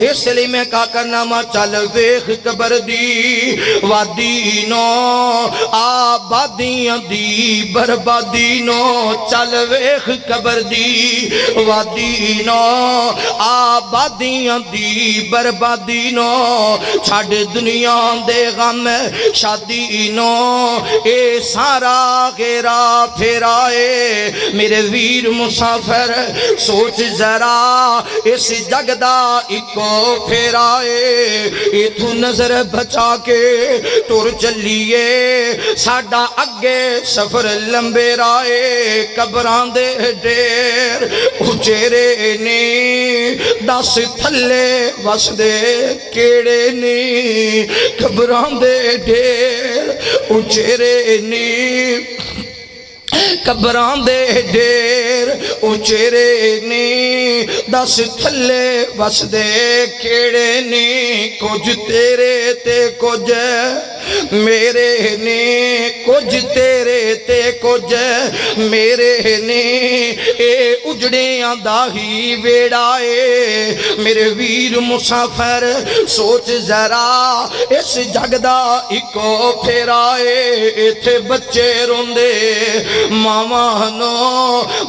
इसलिए मैं का करना मा चल वेख कबर दी वादी नो आबादियां दी बर्बादी नो चल वेख कबर दी वादी नो आबादियां दी बर्बादी नो छड़ दुनिया दे गम शादी नो ए सारा घेरा फेराए मेरे वीर मुसाफिर सोच जरा इस जग दा इको फेराए इथू नजर बचा के तुर चलीए साडा अगे सफर लंबे राए कबरां दे ढेर उचेरे ने दस थले वसदे केड़े ने कबरां दे ढेर उचेरे ने कबरां दे ढेर उचेरे ने दस थले वसदे केड़े ने कुछ तेरे ते कुछ मेरे ने कुछ तेरे ते कुछ मेरे ने ए उजड़ियां दा ही वेड़ा ए मेरे वीर मुसाफिर सोच जरा इस जग दा इको फेरा ए इत्थे बच्चे रोंदे मावा नो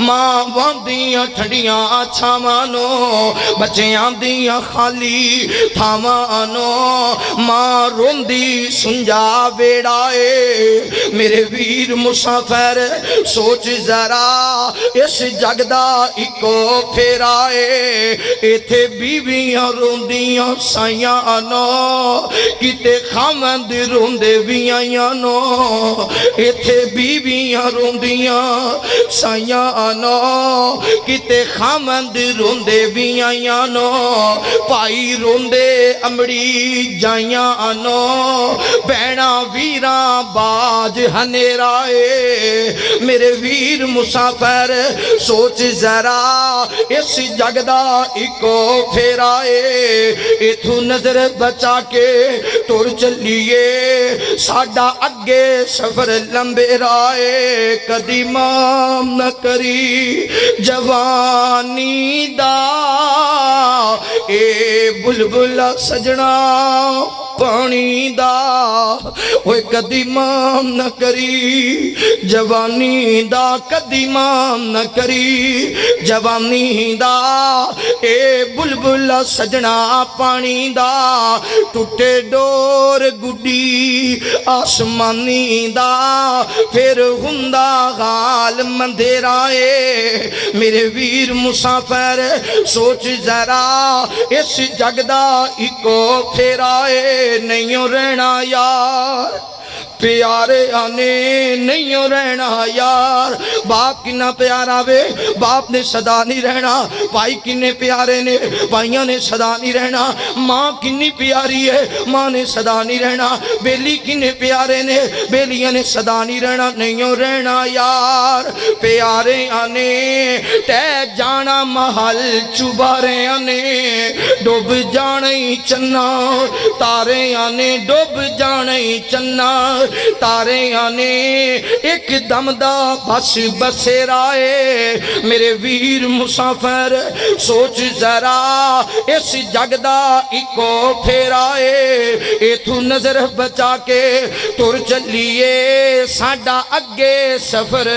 मावां दियां ठंडियां छावां नो बच्चियां दियां खाली थावां नो मां रोंदी सुंजा वेड़ा ए मेरे वीर मुसाफिर सोच जरा इस जग दा इको फेरा ए इत्थे बीवियां रोंदियां साइयां नो किते खावंद रोंदे भी आइयां नो इत्थे बीवियां रोंदियां साइयां नो किते खावंद रोंदे भी आइयां नो भाई रोंदे अमड़ी जाइयां नो भैणा वीरा बाज हनेरा ए मेरे वीर मुसाफिर सोच जरा इस जग दा इको फेरा ए इथू नजर बचा के तुर चलीए साडा अगे सफर लंबे राए कदी माम न करी जवानी दा ए बुलबुला सजना पानी दा ओए कदी माम न करी जवानी दा कदी माम न करी जवानी दा ए बुलबुला सजना पानी दा टूटे डोर गुड्डी आसमानी दा फिर हुंदा गाल मंदेरा ए मेरे वीर मुसाफिर सोच जरा इस जग दा इको फेरा ए नहीं रहना यार प्यारे आने नहीं रहना यार बाप किन्ना प्यारा वे बाप ने सदा नहीं रहना भाई किन्ने प्यारे ने भाइयों ने सदा नहीं रहना माँ किन्नी प्यारी है माँ ने सदा नहीं रहना बेली किन्ने प्यारे ने बेलियां ने सदा नहीं रहना नहीं रहना यार प्यारे आने तै जाना महल चुबारे आने डुब जाने चन्ना तारे आने डुब जाने चन्ना तारे आने एक दम दा बस बसेरा ए मेरे वीर मुसाफिर सोच जरा इस जग दा इको फेरा ए इथू नजर बचा के तुर चलीए साडा अगे सफर